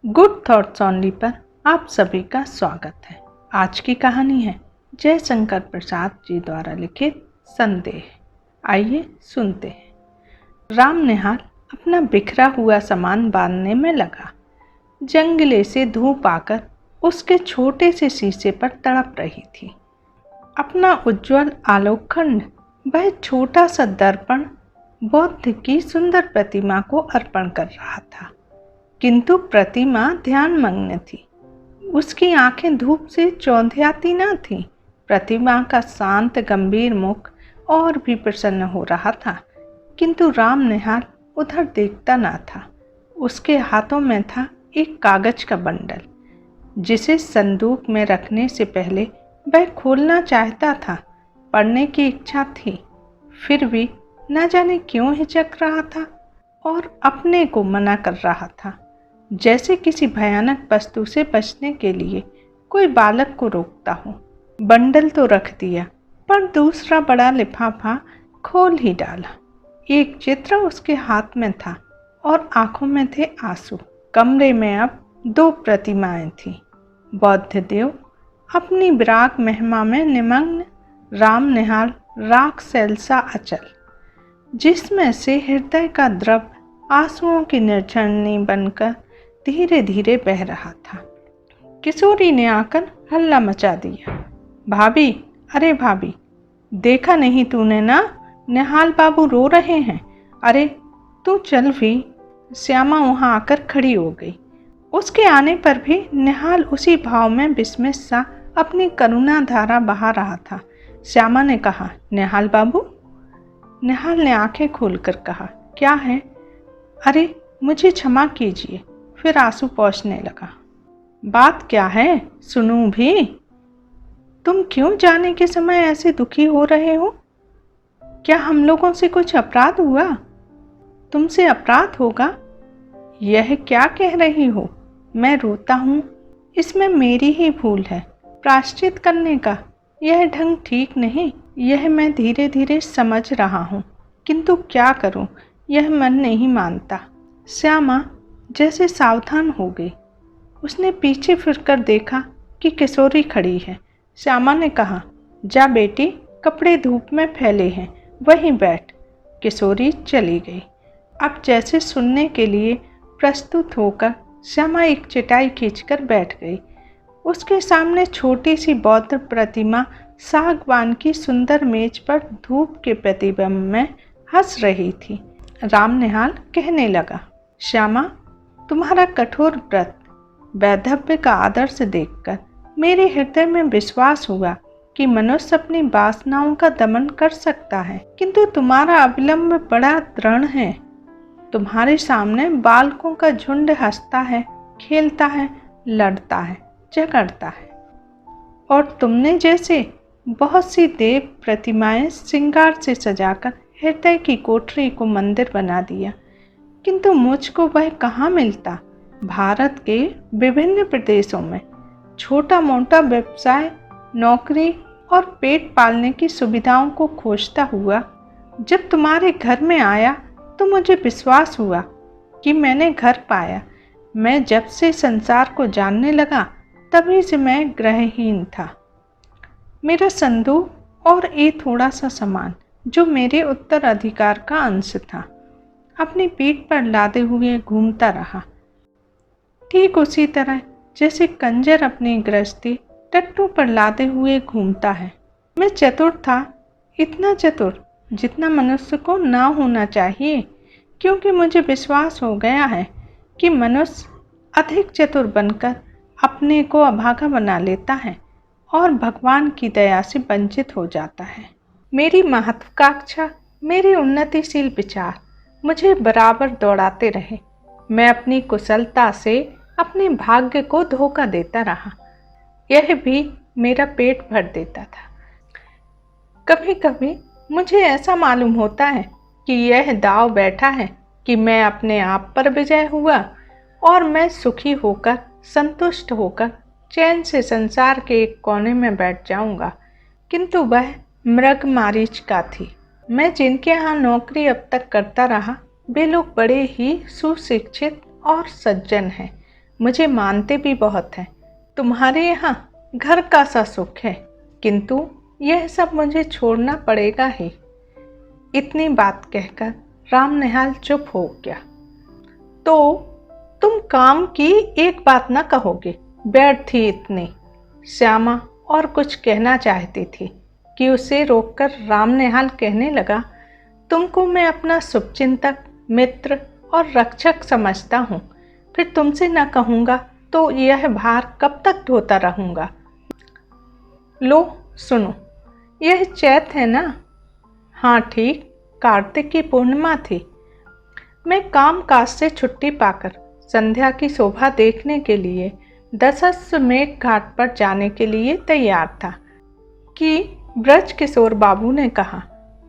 Good thoughts only पर आप सभी का स्वागत है। आज की कहानी है जयशंकर प्रसाद जी द्वारा लिखित संदेह। आइए सुनते हैं। राम निहाल अपना बिखरा हुआ सामान बांधने में लगा। जंगले से धूप आकर उसके छोटे से शीशे पर तड़प रही थी। अपना उज्जवल आलोकखंड, वह छोटा सा दर्पण बौद्ध की सुंदर प्रतिमा को अर्पण कर रहा था, किंतु प्रतिमा ध्यानमग्न थी। उसकी आंखें धूप से चौंधियाती न थीं। प्रतिमा का शांत गंभीर मुख और भी प्रसन्न हो रहा था, किंतु राम निहाल उधर देखता न था। उसके हाथों में था एक कागज का बंडल, जिसे संदूक में रखने से पहले वह खोलना चाहता था। पढ़ने की इच्छा थी, फिर भी न जाने क्यों हिचक रहा था और अपने को मना कर रहा था, जैसे किसी भयानक वस्तु से बचने के लिए कोई बालक को रोकता हो। बंडल तो रख दिया, पर दूसरा बड़ा लिफाफा खोल ही डाला। एक चित्र उसके हाथ में था और आंखों में थे आंसू। कमरे में अब दो प्रतिमाएं थीं। बौद्ध देव अपनी विराग महिमा में निमग्न, राम निहाल राख सैलसा अचल, जिसमें से हृदय का द्रव आंसुओं की निर्झरणी बनकर धीरे धीरे बह रहा था। किशोरी ने आकर हल्ला मचा दिया। भाभी, अरे भाभी, देखा नहीं तूने ना, निहाल बाबू रो रहे हैं। अरे तू चल भी। श्यामा वहां आकर खड़ी हो गई। उसके आने पर भी निहाल उसी भाव में विस्मित सा अपनी करुणा धारा बहा रहा था। श्यामा ने कहा, निहाल बाबू। निहाल ने आंखें खोलकर कहा, क्या है? अरे मुझे क्षमा कीजिए। फिर आंसू पोंछने लगा। बात क्या है, सुनूं भी? तुम क्यों जाने के समय ऐसे दुखी हो रहे हो? क्या हम लोगों से कुछ अपराध हुआ? तुमसे अपराध होगा? यह क्या कह रही हो? मैं रोता हूँ, इसमें मेरी ही भूल है। प्रायश्चित करने का यह ढंग ठीक नहीं। यह मैं धीरे धीरे समझ रहा हूँ, किंतु क्या करूँ, यह मन नहीं मानता। श्यामा जैसे सावधान हो गई। उसने पीछे फिरकर देखा कि किशोरी खड़ी है। श्यामा ने कहा, जा बेटी, कपड़े धूप में फैले हैं, वहीं बैठ। किशोरी चली गई। अब जैसे सुनने के लिए प्रस्तुत होकर श्यामा एक चटाई खींचकर बैठ गई। उसके सामने छोटी सी बौद्ध प्रतिमा सागवान की सुंदर मेज पर धूप के प्रतिबिंब में हंस रही थी। राम निहाल कहने लगा, श्यामा, तुम्हारा कठोर व्रत, वैधव्य का आदर्श देखकर मेरे हृदय में विश्वास हुआ कि मनुष्य अपनी वासनाओं का दमन कर सकता है, किंतु तुम्हारा अविलंब बड़ा दृढ़ है। तुम्हारे सामने बालकों का झुंड हंसता है, खेलता है, लड़ता है, झगड़ता है, और तुमने जैसे बहुत सी देव प्रतिमाएं श्रृंगार से सजाकर हृदय की कोठरी को मंदिर बना दिया, किंतु मुझको वह कहाँ मिलता। भारत के विभिन्न प्रदेशों में छोटा मोटा व्यवसाय, नौकरी और पेट पालने की सुविधाओं को खोजता हुआ जब तुम्हारे घर में आया तो मुझे विश्वास हुआ कि मैंने घर पाया। मैं जब से संसार को जानने लगा तभी से मैं ग्रहहीन था। मेरा संदूक और ये थोड़ा सा सामान, जो मेरे उत्तराधिकार का अंश था, अपनी पीठ पर लादे हुए घूमता रहा, ठीक उसी तरह जैसे कंजर अपनी गृहस्थी टट्टू पर लादे हुए घूमता है। मैं चतुर था, इतना चतुर जितना मनुष्य को ना होना चाहिए, क्योंकि मुझे विश्वास हो गया है कि मनुष्य अधिक चतुर बनकर अपने को अभागा बना लेता है और भगवान की दया से वंचित हो जाता है। मेरी महत्वाकांक्षा, मेरे उन्नतिशील विचार मुझे बराबर दौड़ाते रहे। मैं अपनी कुशलता से अपने भाग्य को धोखा देता रहा। यह भी मेरा पेट भर देता था। कभी कभी मुझे ऐसा मालूम होता है कि यह दांव बैठा है कि मैं अपने आप पर विजय हुआ और मैं सुखी होकर, संतुष्ट होकर चैन से संसार के एक कोने में बैठ जाऊंगा, किंतु वह मृग मारीचिका थी। मैं जिनके यहाँ नौकरी अब तक करता रहा, वे लोग बड़े ही सुशिक्षित और सज्जन हैं। मुझे मानते भी बहुत हैं। तुम्हारे यहाँ घर का सा सुख है, किंतु यह सब मुझे छोड़ना पड़ेगा ही। इतनी बात कहकर राम निहाल चुप हो गया। तो तुम काम की एक बात न कहोगे? बैठ थी इतनी। श्यामा और कुछ कहना चाहती थी कि उसे रोककर राम निहाल कहने लगा, तुमको मैं अपना शुभचिंतक, मित्र और रक्षक समझता हूँ। फिर तुमसे न कहूँगा तो यह भार कब तक ढोता रहूँगा। लो सुनो, यह चैत है ना? हाँ ठीक, कार्तिक की पूर्णिमा थी। मैं काम काज से छुट्टी पाकर संध्या की शोभा देखने के लिए दशाश्वमेध घाट पर जाने के लिए तैयार था कि ब्रज किशोर बाबू ने कहा,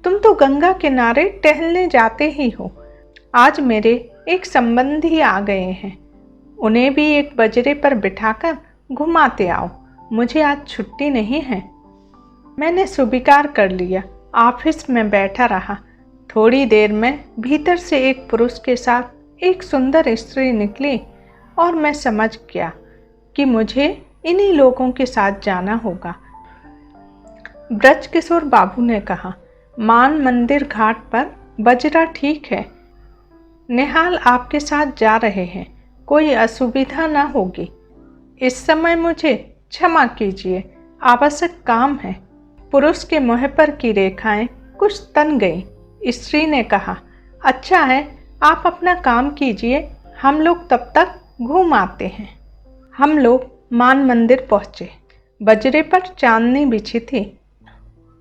तुम तो गंगा किनारे टहलने जाते ही हो। आज मेरे एक संबंधी आ गए हैं, उन्हें भी एक बजरे पर बिठाकर घुमाते आओ। मुझे आज छुट्टी नहीं है। मैंने स्वीकार कर लिया। ऑफिस में बैठा रहा। थोड़ी देर में भीतर से एक पुरुष के साथ एक सुंदर स्त्री निकली और मैं समझ गया कि मुझे इन्हीं लोगों के साथ जाना होगा। ब्रज किशोर बाबू ने कहा, मान मंदिर घाट पर बजरा ठीक है। निहाल आपके साथ जा रहे हैं, कोई असुविधा ना होगी। इस समय मुझे क्षमा कीजिए, आवश्यक काम है। पुरुष के मुँह पर की रेखाएं कुछ तन गईं। स्त्री ने कहा, अच्छा है, आप अपना काम कीजिए, हम लोग तब तक घूम आते हैं। हम लोग मान मंदिर पहुँचे। बजरे पर चांदनी बिछी थी।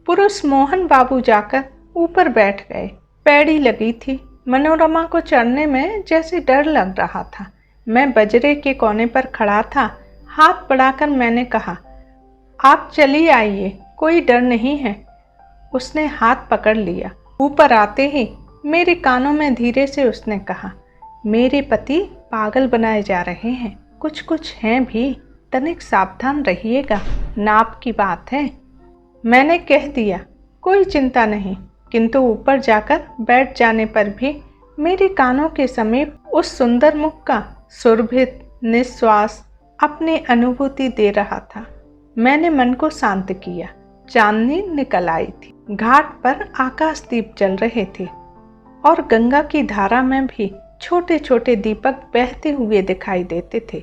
पुरुष मोहन बाबू जाकर ऊपर बैठ गए। पैड़ी लगी थी। मनोरमा को चढ़ने में जैसे डर लग रहा था। मैं बजरे के कोने पर खड़ा था। हाथ बढ़ाकर मैंने कहा, आप चली आइए, कोई डर नहीं है। उसने हाथ पकड़ लिया। ऊपर आते ही मेरे कानों में धीरे से उसने कहा, मेरे पति पागल बनाए जा रहे हैं, कुछ कुछ हैं भी, तनिक सावधान रहिएगा, नाप की बात है। मैंने कह दिया, कोई चिंता नहीं, किंतु ऊपर जाकर बैठ जाने पर भी मेरे कानों के समीप उस सुंदर मुख का सुरभित निश्वास अपनी अनुभूति दे रहा था। मैंने मन को शांत किया। चांदनी निकल आई थी। घाट पर आकाश दीप जल रहे थे और गंगा की धारा में भी छोटे छोटे दीपक बहते हुए दिखाई देते थे।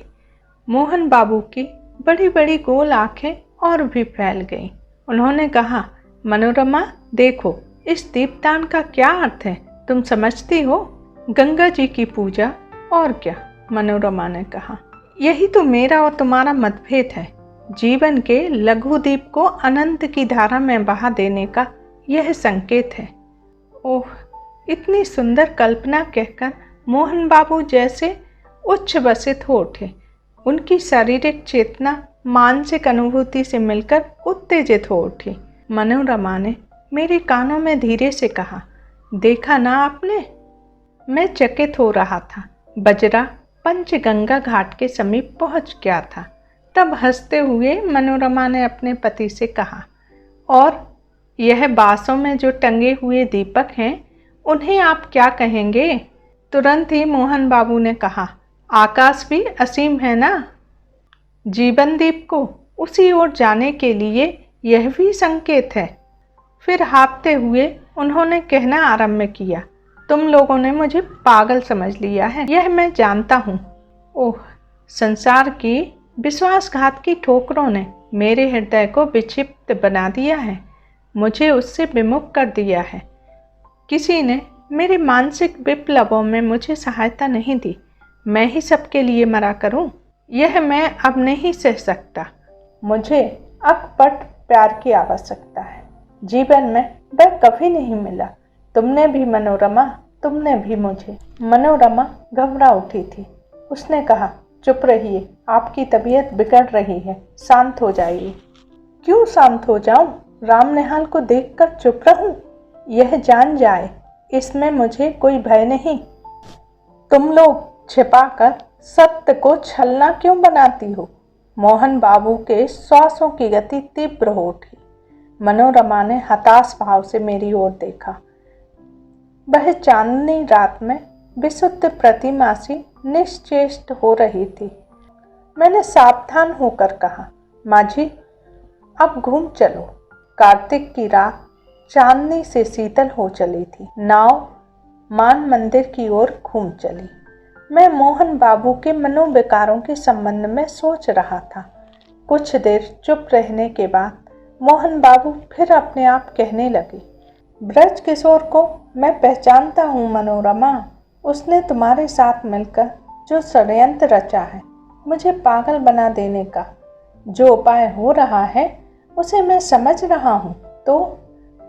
मोहन बाबू की बड़ी बड़ी गोल आंखें और भी फैल गईं। उन्होंने कहा, मनोरमा देखो, इस दीपदान का क्या अर्थ है, तुम समझती हो? गंगा जी की पूजा। और क्या, मनोरमा ने कहा। यही तो मेरा और तुम्हारा मतभेद है। जीवन के लघु दीप को अनंत की धारा में बहा देने का यह संकेत है। ओह, इतनी सुंदर कल्पना कहकर मोहन बाबू जैसे उच्च बसित हो उठे। उनकी शारीरिक चेतना मानसिक अनुभूति से मिलकर उत्तेजित हो उठी। मनोरमा ने मेरे कानों में धीरे से कहा, देखा ना आपने? मैं चकित हो रहा था। बजरा पंचगंगा घाट के समीप पहुंच गया था। तब हंसते हुए मनोरमा ने अपने पति से कहा, और यह बांसों में जो टंगे हुए दीपक हैं, उन्हें आप क्या कहेंगे? तुरंत ही मोहन बाबू ने कहा, आकाश भी असीम है ना? जीवन दीप को उसी ओर जाने के लिए यह भी संकेत है। फिर हाँफते हुए उन्होंने कहना आरंभ किया, तुम लोगों ने मुझे पागल समझ लिया है, यह मैं जानता हूँ। ओह, संसार की विश्वासघात की ठोकरों ने मेरे हृदय को विक्षिप्त बना दिया है, मुझे उससे विमुख कर दिया है। किसी ने मेरे मानसिक विप्लवों में मुझे सहायता नहीं दी। मैं ही सबके लिए मरा करूं, यह मैं अब नहीं सह सकता। मुझे अकपट प्यार की आवश्यकता है। जीवन में वह कभी नहीं मिला। तुमने भी मनोरमा, तुमने भी मुझे। मनोरमा घबरा उठी थी। उसने कहा, चुप रहिए, आपकी तबीयत बिगड़ रही है, शांत हो जाइए। क्यों शांत हो जाऊं? राम निहाल को देखकर चुप रहूं? यह जान जाए, इसमें मुझे कोई भय नहीं। तुम लोग छिपाकर सत्य को छलना क्यों बनाती हो? मोहन बाबू के श्वासों की गति तीव्र हो उठी। मनोरमा ने हताश भाव से मेरी ओर देखा। वह चांदनी रात में विशुद्ध प्रतिमा सी निश्चेष्ट हो रही थी। मैंने सावधान होकर कहा, माँ जी अब घूम चलो। कार्तिक की रात चांदनी से शीतल हो चली थी। नाव मान मंदिर की ओर घूम चली। मैं मोहन बाबू के मनोविकारों के संबंध में सोच रहा था। कुछ देर चुप रहने के बाद मोहन बाबू फिर अपने आप कहने लगे, ब्रज किशोर को मैं पहचानता हूँ मनोरमा। उसने तुम्हारे साथ मिलकर जो षड्यंत्र रचा है, मुझे पागल बना देने का जो उपाय हो रहा है, उसे मैं समझ रहा हूँ। तो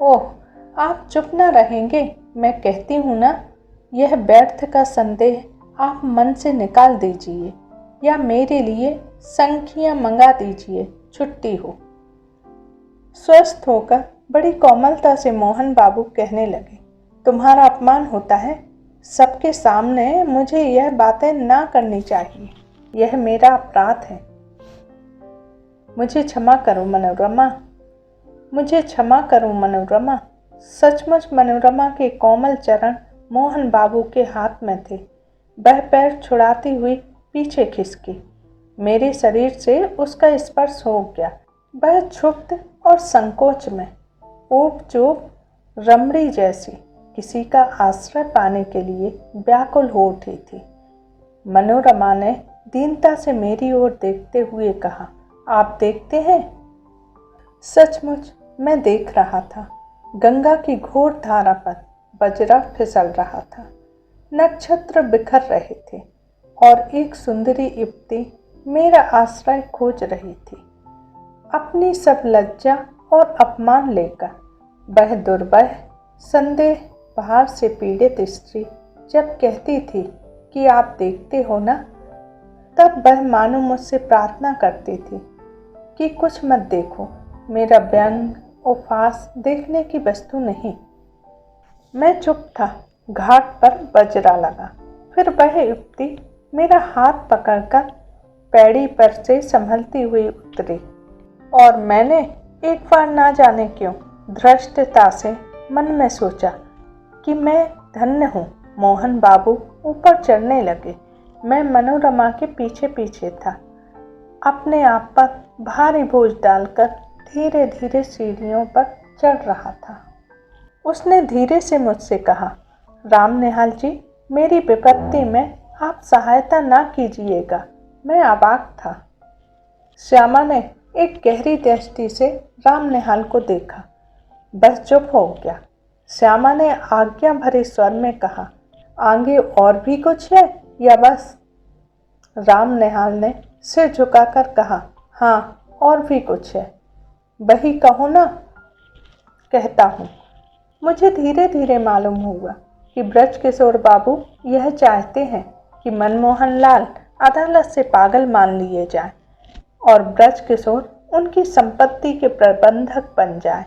ओह, आप चुप न रहेंगे? मैं कहती हूँ ना, यह व्यर्थ का संदेह आप मन से निकाल दीजिए या मेरे लिए संखियाँ मंगा दीजिए, छुट्टी हो। स्वस्थ होकर बड़ी कोमलता से मोहन बाबू कहने लगे, तुम्हारा अपमान होता है। सबके सामने मुझे यह बातें ना करनी चाहिए। यह मेरा अपराध है। मुझे क्षमा करो मनोरमा, मुझे क्षमा करो मनोरमा। सचमुच मनोरमा के कोमल चरण मोहन बाबू के हाथ में थे। वह पैर छुड़ाती हुई पीछे खिसकी। मेरे शरीर से उसका स्पर्श हो गया। वह क्षुब्ध और संकोच में ऊब चूब रमणी जैसी किसी का आश्रय पाने के लिए व्याकुल हो उठी थी। मनोरमा ने दीनता से मेरी ओर देखते हुए कहा, आप देखते हैं? सचमुच मैं देख रहा था। गंगा की घोर धारा पर बजरा फिसल रहा था। नक्षत्र बिखर रहे थे और एक सुंदरी युवती मेरा आश्रय खोज रही थी। अपनी सब लज्जा और अपमान लेकर वह दुर्बह संदेह भार से पीड़ित स्त्री जब कहती थी कि आप देखते हो ना, तब वह मानो मुझसे प्रार्थना करती थी कि कुछ मत देखो। मेरा व्यंग उपहास देखने की वस्तु नहीं। मैं चुप था। घाट पर बजरा लगा। फिर वह युवती मेरा हाथ पकड़कर पैड़ी पर से संभलती हुई उतरी और मैंने एक बार ना जाने क्यों धृष्टता से मन में सोचा कि मैं धन्य हूँ। मोहन बाबू ऊपर चढ़ने लगे। मैं मनोरमा के पीछे पीछे था, अपने आप पर भारी बोझ डालकर धीरे धीरे सीढ़ियों पर चढ़ रहा था। उसने धीरे से मुझसे कहा, राम निहाल जी, मेरी विपत्ति में आप सहायता ना कीजिएगा। मैं अवाक था। श्यामा ने एक गहरी दृष्टि से राम निहाल को देखा। बस चुप हो गया। श्यामा ने आज्ञा भरे स्वर में कहा, आगे और भी कुछ है या बस? राम निहाल ने सिर झुकाकर कहा, हाँ और भी कुछ है। वही कहो ना। कहता हूँ। मुझे धीरे धीरे मालूम हुआ कि ब्रज किशोर बाबू यह चाहते हैं कि मनमोहन लाल अदालत से पागल मान लिए जाए और ब्रज किशोर उनकी संपत्ति के प्रबंधक बन जाए,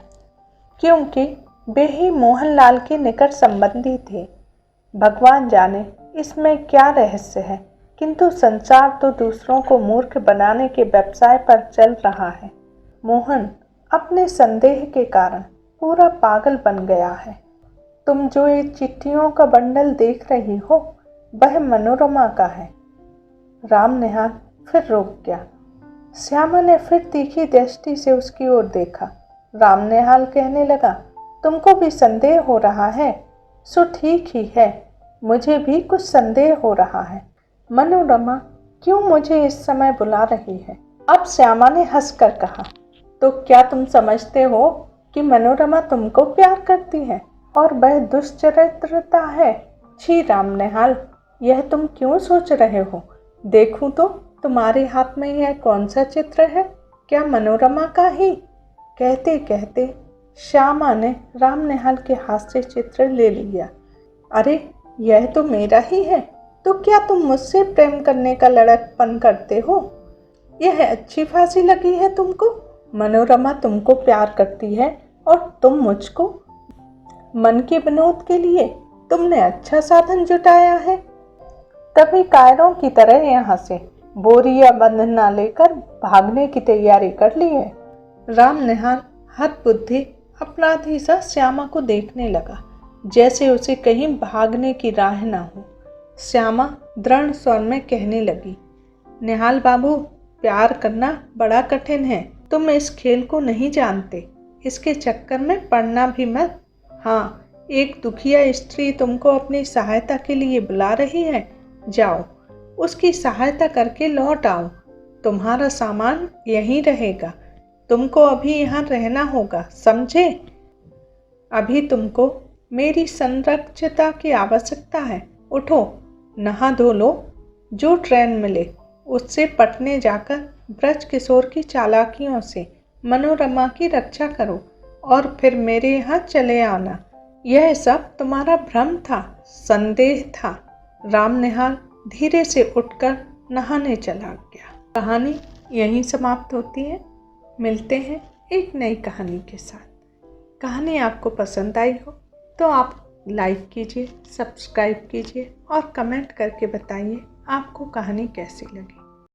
क्योंकि वे ही मोहनलाल के निकट संबंधी थे। भगवान जाने इसमें क्या रहस्य है, किंतु संसार तो दूसरों को मूर्ख बनाने के व्यवसाय पर चल रहा है। मोहन अपने संदेह के कारण पूरा पागल बन गया है। तुम जो ये चिट्ठियों का बंडल देख रही हो, वह मनोरमा का है। राम निहाल फिर रुक गया। श्यामा ने फिर तीखी दृष्टि से उसकी ओर देखा। राम निहाल कहने लगा, तुमको भी संदेह हो रहा है? सो ठीक ही है, मुझे भी कुछ संदेह हो रहा है। मनोरमा क्यों मुझे इस समय बुला रही है? अब श्यामा ने हंसकर कहा, तो क्या तुम समझते हो कि मनोरमा तुमको प्यार करती है और वह दुष्चरित्रता है? छी राम निहाल, यह तुम क्यों सोच रहे हो? देखूं तो तुम्हारे हाथ में यह कौन सा चित्र है? क्या मनोरमा का ही? कहते कहते श्यामा ने राम निहाल के हाथ से चित्र ले लिया। अरे, यह तो मेरा ही है। तो क्या तुम मुझसे प्रेम करने का लड़कपन करते हो? यह अच्छी फांसी लगी है तुमको। मनोरमा तुमको प्यार करती है और तुम मुझको। मन के विनोद के लिए तुमने अच्छा साधन जुटाया है। कभी कायरों की तरह यहाँ से बोरी या बंधना लेकर भागने की तैयारी कर ली है। राम निहाल हद बुद्धि अपराधी सा श्यामा को देखने लगा, जैसे उसे कहीं भागने की राह ना हो। श्यामा दृढ़ स्वर में कहने लगी, निहाल बाबू, प्यार करना बड़ा कठिन है। तुम इस खेल को नहीं जानते। इसके चक्कर में पड़ना भी मत। हाँ, एक दुखिया स्त्री तुमको अपनी सहायता के लिए बुला रही है। जाओ, उसकी सहायता करके लौट आओ। तुम्हारा सामान यहीं रहेगा। तुमको अभी यहाँ रहना होगा, समझे? अभी तुमको मेरी संरक्षता की आवश्यकता है। उठो, नहा धो लो। जो ट्रेन मिले उससे पटने जाकर ब्रज किशोर की चालाकियों से मनोरमा की रक्षा करो और फिर मेरे यहाँ चले आना। यह सब तुम्हारा भ्रम था, संदेह था। राम निहाल धीरे से उठकर नहाने चला गया। कहानी यहीं समाप्त होती है। मिलते हैं एक नई कहानी के साथ। कहानी आपको पसंद आई हो तो आप लाइक कीजिए, सब्सक्राइब कीजिए और कमेंट करके बताइए आपको कहानी कैसी लगी।